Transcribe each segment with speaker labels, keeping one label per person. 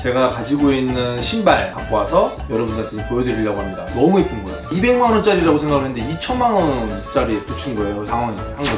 Speaker 1: 제가 가지고 있는 신발 갖고 와서 여러분들한테 보여드리려고 합니다. 너무 예쁜 거예요. 200만원짜리라고 생각을 했는데 2천만원짜리 붙인 거예요. 당황한 거지.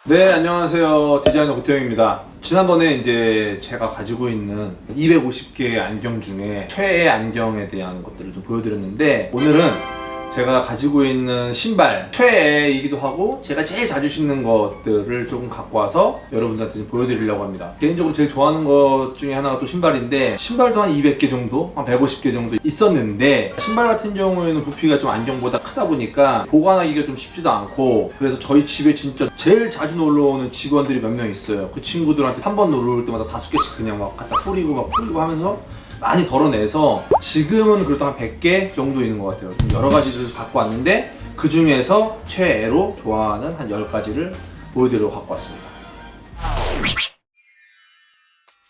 Speaker 1: 네, 안녕하세요. 디자이너 고태영입니다. 지난번에 이제 제가 가지고 있는 250개의 안경 중에 최애 안경에 대한 것들을 좀 보여드렸는데, 오늘은 제가 가지고 있는 신발 최애이기도 하고 제가 제일 자주 신는 것들을 조금 갖고 와서 여러분들한테 좀 보여드리려고 합니다. 개인적으로 제일 좋아하는 것 중에 하나가 또 신발인데, 신발도 한 200개 정도, 한 150개 정도 있었는데, 신발 같은 경우에는 부피가 좀 안경보다 크다 보니까 보관하기가 좀 쉽지도 않고, 그래서 저희 집에 진짜 제일 자주 놀러 오는 직원들이 몇 명 있어요. 그 친구들한테 한 번 놀러 올 때마다 5개씩 그냥 막 갖다 뿌리고 하면서 많이 덜어내서 지금은 그래도 한 100개 정도 있는 것 같아요. 여러 가지를 갖고 왔는데, 그 중에서 최애로 좋아하는 한 10가지를 보여드리려고 갖고 왔습니다.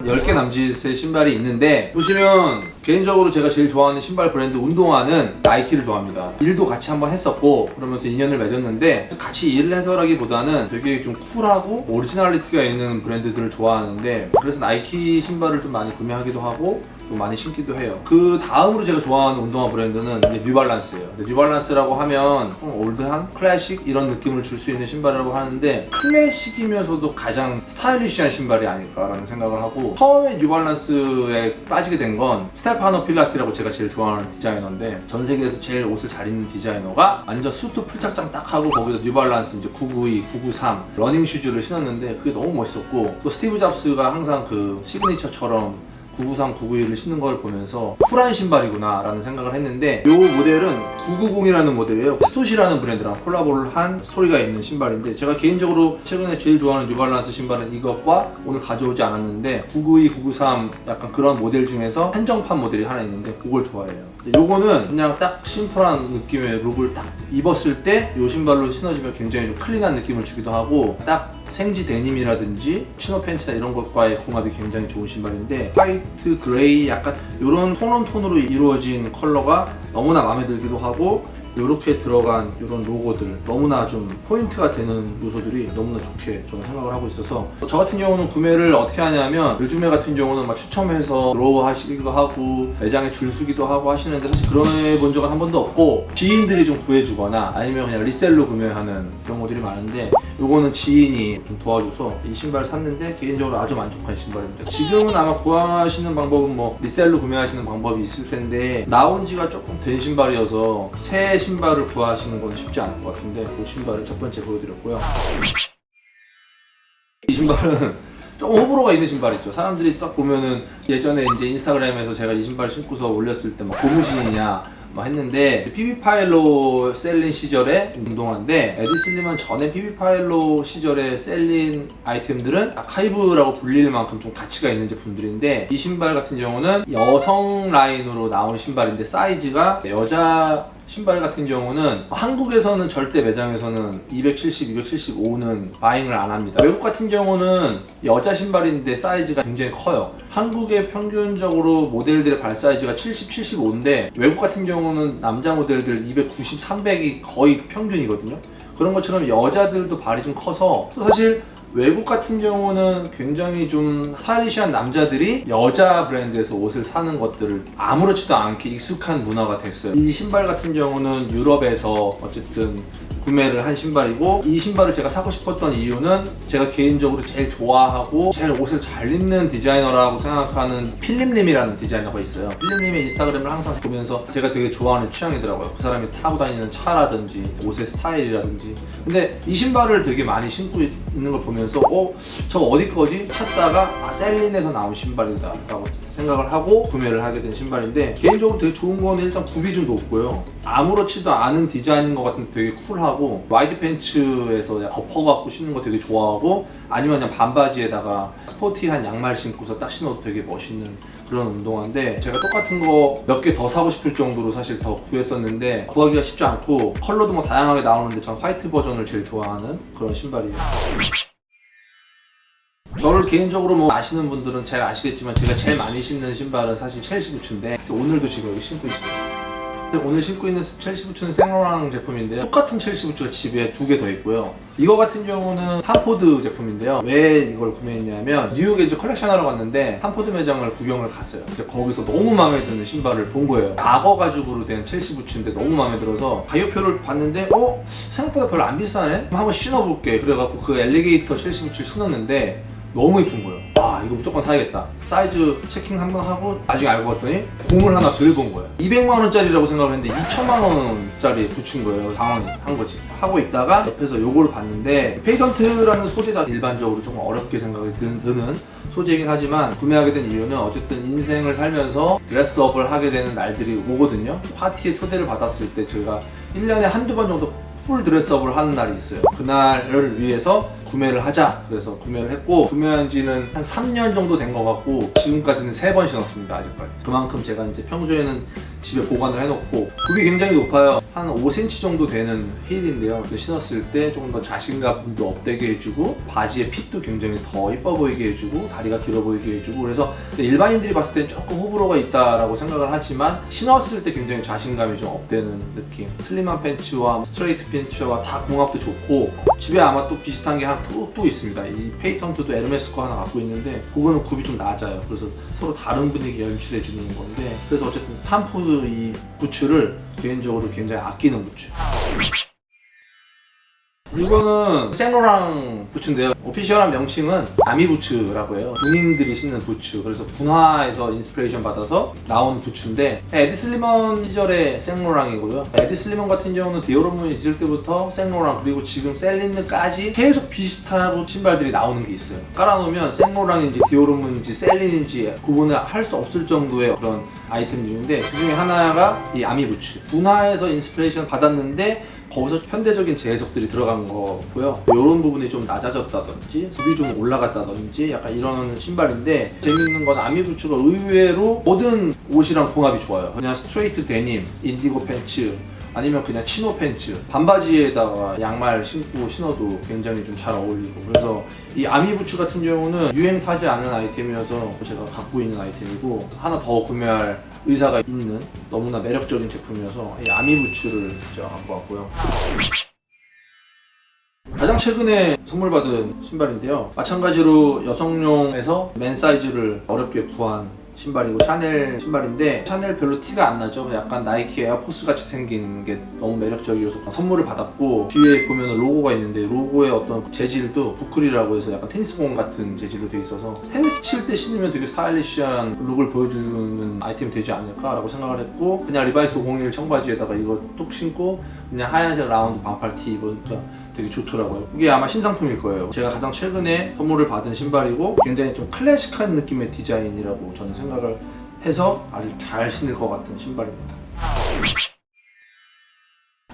Speaker 1: 10개 남짓의 신발이 있는데, 보시면 개인적으로 제가 제일 좋아하는 신발 브랜드 운동화는 나이키를 좋아합니다. 일도 같이 한번 했었고 그러면서 인연을 맺었는데, 같이 일을 해서라기보다는 되게 좀 쿨하고 오리지널리티가 있는 브랜드들을 좋아하는데, 그래서 나이키 신발을 좀 많이 구매하기도 하고 또 많이 신기도 해요. 그 다음으로 제가 좋아하는 운동화 브랜드는 이제 뉴발란스예요. 뉴발란스라고 하면 좀 올드한 클래식 이런 느낌을 줄 수 있는 신발이라고 하는데, 클래식이면서도 가장 스타일리시한 신발이 아닐까라는 생각을 하고, 처음에 뉴발란스에 빠지게 된 건 스테파노 필라티라고 제가 제일 좋아하는 디자이너인데, 전 세계에서 제일 옷을 잘 입는 디자이너가 완전 수트 풀착장 딱 하고 거기다 뉴발란스 이제 992, 993 러닝 슈즈를 신었는데, 그게 너무 멋있었고, 또 스티브 잡스가 항상 그 시그니처처럼 993, 991을 신는 걸 보면서 쿨한 신발이구나 라는 생각을 했는데, 이 모델은 990이라는 모델이에요. 스토시라는 브랜드랑 콜라보를 한 스토리가 있는 신발인데, 제가 개인적으로 최근에 제일 좋아하는 뉴발란스 신발은 이것과 오늘 가져오지 않았는데, 992, 993 약간 그런 모델 중에서 한정판 모델이 하나 있는데 그걸 좋아해요. 요거는 그냥 딱 심플한 느낌의 룩을 딱 입었을 때 이 신발로 신어주면 굉장히 좀 클린한 느낌을 주기도 하고, 딱 생지 데님이라든지 치노 팬츠나 이런 것과의 궁합이 굉장히 좋은 신발인데, 화이트, 그레이 약간 이런 톤온톤으로 이루어진 컬러가 너무나 마음에 들기도 하고, 이렇게 들어간 이런 로고들 너무나 좀 포인트가 되는 요소들이 너무나 좋게 저는 생각을 하고 있어서, 저 같은 경우는 구매를 어떻게 하냐면, 요즘에 같은 경우는 막 추첨해서 로우 하시기도 하고 매장에 줄 서기도 하고 하시는데, 사실 그런 본 적은 한 번도 없고, 지인들이 좀 구해주거나 아니면 그냥 리셀로 구매하는 경우들이 많은데, 요거는 지인이 좀 도와줘서 이 신발을 샀는데 개인적으로 아주 만족한 신발입니다. 지금은 아마 구하시는 방법은 뭐 리셀로 구매하시는 방법이 있을 텐데, 나온 지가 조금 된 신발이어서 새 신발을 구하시는 건 쉽지 않을 것 같은데, 이 신발을 첫 번째 보여드렸고요. 이 신발은 조금 호불호가 있는 신발 있죠. 사람들이 딱 보면은, 예전에 이제 인스타그램에서 제가 이 신발을 신고서 올렸을 때 막 고무신이냐 막 했는데, 피비파일로 셀린 시절의 운동화인데, 에디 슬리먼 전에 피비파일로 시절에 셀린 아이템들은 아카이브라고 불릴 만큼 좀 가치가 있는 제품들인데, 이 신발 같은 경우는 여성 라인으로 나온 신발인데, 사이즈가 여자 신발 같은 경우는 한국에서는 절대 매장에서는 270, 275는 바잉을 안 합니다. 외국 같은 경우는 여자 신발인데 사이즈가 굉장히 커요. 한국의 평균적으로 모델들의 발 사이즈가 70, 75인데 외국 같은 경우는 남자 모델들 290, 300이 거의 평균이거든요. 그런 것처럼 여자들도 발이 좀 커서, 사실 외국 같은 경우는 굉장히 좀 스타일리시한 남자들이 여자 브랜드에서 옷을 사는 것들을 아무렇지도 않게 익숙한 문화가 됐어요. 이 신발 같은 경우는 유럽에서 어쨌든 구매를 한 신발이고, 이 신발을 제가 사고 싶었던 이유는 제가 개인적으로 제일 좋아하고 제일 옷을 잘 입는 디자이너라고 생각하는 필립 림이라는 디자이너가 있어요. 필립 림의 인스타그램을 항상 보면서 제가 되게 좋아하는 취향이더라고요. 그 사람이 타고 다니는 차라든지 옷의 스타일이라든지. 근데 이 신발을 되게 많이 신고 있는 걸 보면서 저거 어디 거지? 찾다가 셀린에서 나온 신발이다 라고 생각을 하고 구매를 하게 된 신발인데, 개인적으로 되게 좋은 거는 일단 굽이 좀 높고요, 아무렇지도 않은 디자인인 것 같은데 되게 쿨하고, 와이드 팬츠에서 덮어갖고 신는 거 되게 좋아하고, 아니면 그냥 반바지에다가 스포티한 양말 신고서 딱 신어도 되게 멋있는 그런 운동화인데, 제가 똑같은 거 몇 개 더 사고 싶을 정도로 사실 더 구했었는데 구하기가 쉽지 않고, 컬러도 뭐 다양하게 나오는데 전 화이트 버전을 제일 좋아하는 그런 신발이에요. 저를 개인적으로 뭐 아시는 분들은 잘 아시겠지만, 제가 제일 많이 신는 신발은 사실 첼시 부츠인데, 오늘도 지금 여기 신고 있습니다. 오늘 신고 있는 첼시 부츠는 생로랑 제품인데요. 똑같은 첼시 부츠가 집에 2개 더 있고요. 이거 같은 경우는 탐포드 제품인데요. 왜 이걸 구매했냐면 뉴욕에 이제 컬렉션 하러 갔는데 탐포드 매장을 구경을 갔어요. 이제 거기서 너무 마음에 드는 신발을 본 거예요. 악어 가죽으로 된 첼시 부츠인데 너무 마음에 들어서 가격표를 봤는데 생각보다 별로 안 비싸네? 한번 신어볼게. 그래갖고 그 엘리게이터 첼시 부츠를 신었는데 너무 이쁜 거예요. 이거 무조건 사야겠다. 사이즈 체킹 한번 하고 나중에 알고 봤더니 공을 하나 덜 본 거예요. 200만 원짜리라고 생각을 했는데 2천만 원짜리 부츠인 거예요. 당황한 거지. 하고 있다가 옆에서 요거를 봤는데 페이던트라는 소재가 일반적으로 좀 어렵게 생각이 드는 소재이긴 하지만 구매하게 된 이유는 어쨌든 인생을 살면서 드레스업을 하게 되는 날들이 오거든요. 파티에 초대를 받았을 때 저희가 1년에 한두 번 정도 풀 드레스업을 하는 날이 있어요. 그날을 위해서 구매를 하자. 그래서 구매를 했고 구매한 지는 한 3년 정도 된 것 같고 지금까지는 3번 신었습니다. 아직까지. 그만큼 제가 이제 평소에는 집에 보관을 해놓고 굽이 굉장히 높아요. 한 5cm 정도 되는 힐인데요. 신었을 때 조금 더 자신감도 업되게 해주고 바지의 핏도 굉장히 더 이뻐 보이게 해주고 다리가 길어 보이게 해주고 그래서 일반인들이 봤을 땐 조금 호불호가 있다라고 생각을 하지만 신었을 때 굉장히 자신감이 좀 업되는 느낌. 슬림한 팬츠와 스트레이트 팬츠와 다 궁합도 좋고 집에 아마 또 비슷한 게 또 있습니다. 이 페이턴트도 에르메스 거 하나 갖고 있는데 그거는 굽이 좀 낮아요. 그래서 서로 다른 분위기 연출해 주는 건데 그래서 어쨌든 탐포드 이 부츠를 개인적으로 굉장히 아끼는 부츠. 이거는 생로랑 부츠인데요. 오피셜한 명칭은 아미 부츠라고 해요. 군인들이 신는 부츠. 그래서 군화에서 인스피레이션 받아서 나온 부츠인데 에디 슬리먼 시절의 생로랑이고요. 에디 슬리먼 같은 경우는 디오로문 있을 때부터 생로랑 그리고 지금 셀린느까지 계속 비슷하고 신발들이 나오는 게 있어요. 깔아놓으면 생로랑인지 디오로문인지 셀린인지 구분을 할 수 없을 정도의 그런 아이템 중인데 그 중에 하나가 이 아미 부츠. 군화에서 인스피레이션 받았는데 거기서 현대적인 재해석들이 들어간 거고요. 이런 부분이 좀 낮아졌다든지 굽이 좀 올라갔다든지 약간 이런 신발인데 재밌는 건 아미 부츠가 의외로 모든 옷이랑 궁합이 좋아요. 그냥 스트레이트 데님, 인디고 팬츠 아니면 그냥 치노 팬츠, 반바지에다가 양말 신고 신어도 굉장히 좀 잘 어울리고 그래서 이 아미 부츠 같은 경우는 유행 타지 않은 아이템이어서 제가 갖고 있는 아이템이고 하나 더 구매할 의사가 있는 너무나 매력적인 제품이어서 이 아미 부츠를 제가 갖고 왔고요. 가장 최근에 선물 받은 신발인데요. 마찬가지로 여성용에서 맨 사이즈를 어렵게 구한 신발이고 샤넬 신발인데 샤넬 별로 티가 안 나죠. 약간 나이키 에어포스 같이 생긴 게 너무 매력적이어서 선물을 받았고 뒤에 보면 로고가 있는데 로고의 어떤 재질도 부클이라고 해서 약간 테니스공 같은 재질로 돼 있어서 테니스 칠 때 신으면 되게 스타일리시한 룩을 보여주는 아이템이 되지 않을까라고 생각을 했고 그냥 리바이스 01 청바지에다가 이거 뚝 신고 그냥 하얀색 라운드 반팔 티 입으니까 되게 좋더라고요. 이게 아마 신상품일 거예요. 제가 가장 최근에 선물을 받은 신발이고 굉장히 좀 클래식한 느낌의 디자인이라고 저는 생각을 해서 아주 잘 신을 것 같은 신발입니다.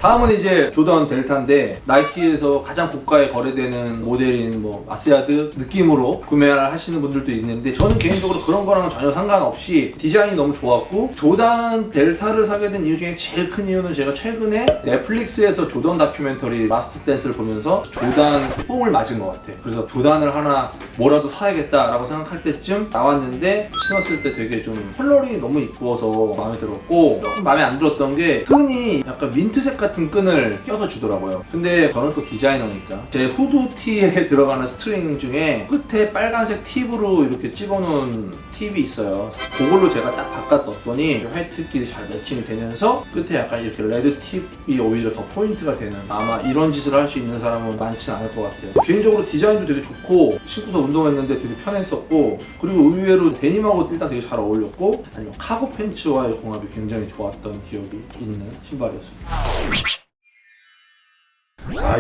Speaker 1: 다음은 이제 조던 델타인데 나이키에서 가장 고가에 거래되는 모델인 마스야드 느낌으로 구매를 하시는 분들도 있는데 저는 개인적으로 그런 거랑은 전혀 상관없이 디자인이 너무 좋았고 조던 델타를 사게 된 이유 중에 제일 큰 이유는 제가 최근에 넷플릭스에서 조던 다큐멘터리 라스트 댄스를 보면서 조던 뽕을 맞은 것 같아요. 그래서 조던을 하나 뭐라도 사야겠다라고 생각할 때쯤 나왔는데 신었을 때 되게 좀 컬러링이 너무 이뻐서 마음에 들었고 조금 마음에 안 들었던 게 끈이 약간 민트색 같은 끈을 껴서 주더라고요. 근데 저는 또 디자이너니까 제 후드티에 들어가는 스트링 중에 끝에 빨간색 팁으로 이렇게 집어놓은 팁이 있어요. 그걸로 제가 딱 바꿨더니 화이트끼리 잘 매칭이 되면서 끝에 약간 이렇게 레드 팁이 오히려 더 포인트가 되는 아마 이런 짓을 할 수 있는 사람은 많지는 않을 것 같아요. 개인적으로 디자인도 되게 좋고 신고서 운동했는데 되게 편했었고 그리고 의외로 데님하고 일단 되게 잘 어울렸고 아니면 카고 팬츠와의 궁합이 굉장히 좋았던 기억이 있는 신발이었습니다.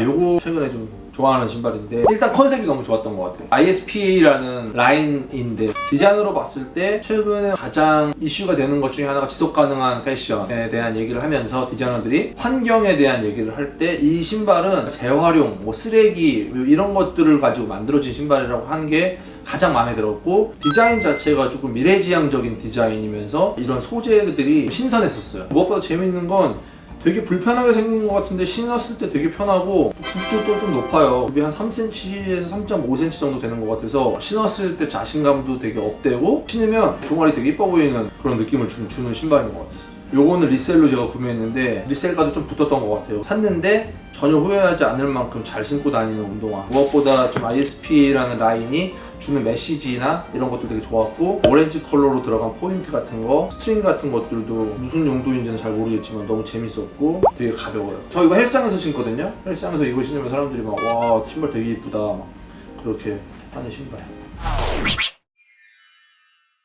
Speaker 1: 요거 최근에 좀 좋아하는 신발인데 일단 컨셉이 너무 좋았던 것 같아요. ISP라는 라인인데 디자인으로 봤을 때 최근에 가장 이슈가 되는 것 중에 하나가 지속 가능한 패션에 대한 얘기를 하면서 디자이너들이 환경에 대한 얘기를 할 때 이 신발은 재활용, 쓰레기 이런 것들을 가지고 만들어진 신발이라고 한 게 가장 마음에 들었고 디자인 자체가 조금 미래지향적인 디자인이면서 이런 소재들이 신선했었어요. 무엇보다 재밌는 건 되게 불편하게 생긴 것 같은데 신었을 때 되게 편하고 굽도 또 좀 높아요. 굽이 한 3cm에서 3.5cm 정도 되는 것 같아서 신었을 때 자신감도 되게 업되고 신으면 종아리 되게 이뻐 보이는 그런 느낌을 주는 신발인 것 같았어요. 요거는 리셀로 제가 구매했는데 리셀가도 좀 붙었던 것 같아요. 샀는데 전혀 후회하지 않을 만큼 잘 신고 다니는 운동화. 무엇보다 좀 ISP라는 라인이 주는 메시지나 이런 것도 되게 좋았고, 오렌지 컬러로 들어간 포인트 같은 거, 스트링 같은 것들도 무슨 용도인지는 잘 모르겠지만 너무 재밌었고 되게 가벼워요. 저 이거 헬스장에서 신거든요. 헬스장에서 이거 신으면 사람들이 막 와 신발 되게 이쁘다 막 그렇게 하는 신발.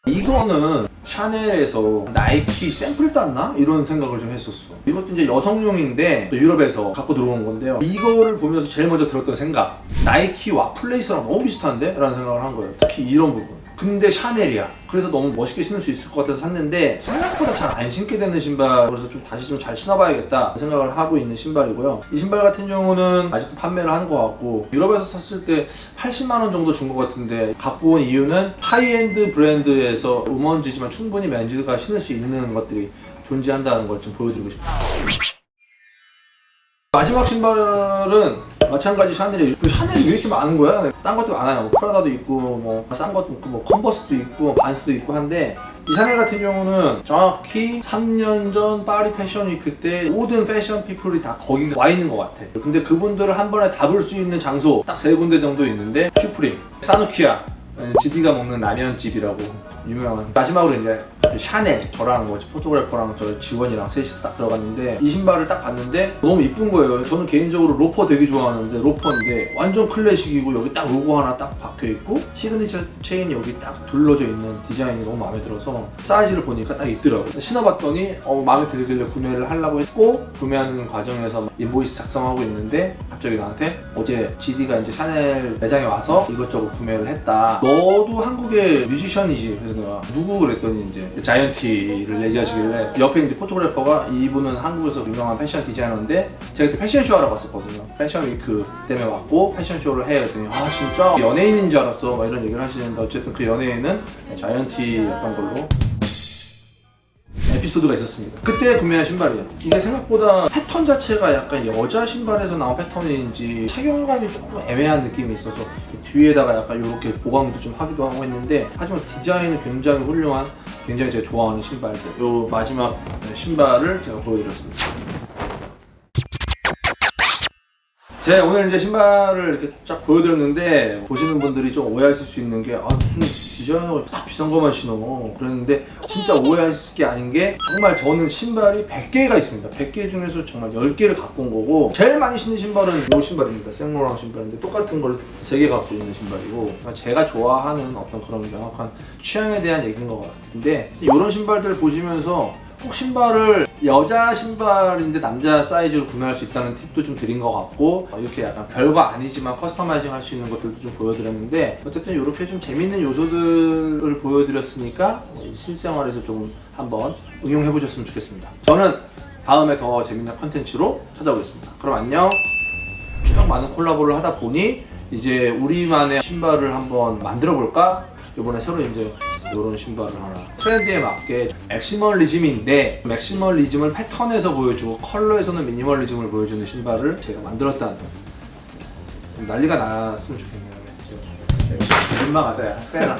Speaker 1: 이거는 샤넬에서 나이키 샘플 땄나? 이런 생각을 좀 했었어. 이것도 이제 여성용인데 유럽에서 갖고 들어온 건데요. 이거를 보면서 제일 먼저 들었던 생각, 나이키 와플레이스랑 너무 비슷한데? 라는 생각을 한 거예요. 특히 이런 부분. 근데 샤넬이야. 그래서 너무 멋있게 신을 수 있을 것 같아서 샀는데 생각보다 잘 안 신게 되는 신발, 그래서 좀 다시 좀 잘 신어봐야겠다 생각을 하고 있는 신발이고요. 이 신발 같은 경우는 아직도 판매를 하는 것 같고 유럽에서 샀을 때 80만원 정도 준 것 같은데 갖고 온 이유는 하이엔드 브랜드에서 우먼즈지만 충분히 맨즈가 신을 수 있는 것들이 존재한다는 걸 좀 보여드리고 싶어요. 마지막 신발은 마찬가지 샤넬이에요. 샤넬이 왜 이렇게 많은 거야? 딴 것도 많아요. 프라다도 있고 뭐 싼 것도 있고 뭐 컨버스도 있고 반스도 있고 한데, 이 샤넬 같은 경우는 정확히 3년 전 파리 패션 위크 때 모든 패션 피플이 다 거기 와 있는 것 같아. 근데 그분들을 한 번에 다 볼 수 있는 장소 딱 3군데 정도 있는데, 슈프림, 사누키아, 지디가 먹는 라면집이라고 유명한. 마지막으로 이제 샤넬, 저랑 뭐 포토그래퍼랑 저 지원이랑 셋이 딱 들어갔는데 이 신발을 딱 봤는데 너무 이쁜 거예요. 저는 개인적으로 로퍼 되게 좋아하는데 로퍼인데 완전 클래식이고 여기 딱 로고 하나 딱 박혀 있고 시그니처 체인이 여기 딱 둘러져 있는 디자인이 너무 마음에 들어서 사이즈를 보니까 딱 있더라고요. 신어봤더니 마음에 들길래 구매를 하려고 했고, 구매하는 과정에서 인보이스 작성하고 있는데 갑자기 나한테 어제 GD가 이제 샤넬 매장에 와서 이것저것 구매를 했다. 너도 한국의 뮤지션이지? 그래서 내가 누구 그랬더니 이제 자이언티를 얘기하시길래, 옆에 이제 포토그래퍼가 이분은 한국에서 유명한 패션 디자이너인데 제가 그때 패션쇼 하러 갔었거든요. 패션 위크 때문에 왔고 패션쇼를 해. 그랬더니 아 진짜 연예인인 줄 알았어 막 이런 얘기를 하시는데, 어쨌든 그 연예인은 자이언티였던 걸로 에피소드가 있었습니다. 그때 구매한 신발이에요. 이게 생각보다 패턴 자체가 약간 여자 신발에서 나온 패턴인지 착용감이 조금 애매한 느낌이 있어서 뒤에다가 약간 이렇게 보강도 좀 하기도 하고 했는데, 하지만 디자인은 굉장히 훌륭한, 굉장히 제가 좋아하는 신발들. 요 마지막 신발을 제가 보여드렸습니다. 제가 오늘 이제 신발을 이렇게 쫙 보여드렸는데 보시는 분들이 좀 오해하실 수 있는 게 무슨 디자이너가 딱 비싼 것만 신어 그랬는데, 진짜 오해하실 게 아닌 게 정말 저는 신발이 100개가 있습니다. 100개 중에서 정말 10개를 갖고 온 거고, 제일 많이 신는 신발은 이 신발입니다. 생로랑 신발인데 똑같은 걸 3개 갖고 있는 신발이고, 제가 좋아하는 어떤 그런 명확한 취향에 대한 얘기인 것 같은데, 이런 신발들 보시면서 꼭 신발을 여자 신발인데 남자 사이즈로 구매할 수 있다는 팁도 좀 드린 것 같고, 이렇게 약간 별거 아니지만 커스터마이징 할 수 있는 것들도 좀 보여드렸는데, 어쨌든 이렇게 좀 재밌는 요소들을 보여드렸으니까 실생활에서 좀 한번 응용해 보셨으면 좋겠습니다. 저는 다음에 더 재밌는 컨텐츠로 찾아오겠습니다. 그럼 안녕. 쭉 많은 콜라보를 하다 보니 이제 우리만의 신발을 한번 만들어 볼까? 이번에 새로 이제 이런 신발을 하나, 트렌드에 맞게 맥시멀리즘인데 맥시멀리즘을 패턴에서 보여주고 컬러에서는 미니멀리즘을 보여주는 신발을 제가 만들었다는, 난리가 났으면 좋겠네요. 민망하다 야, 빼라.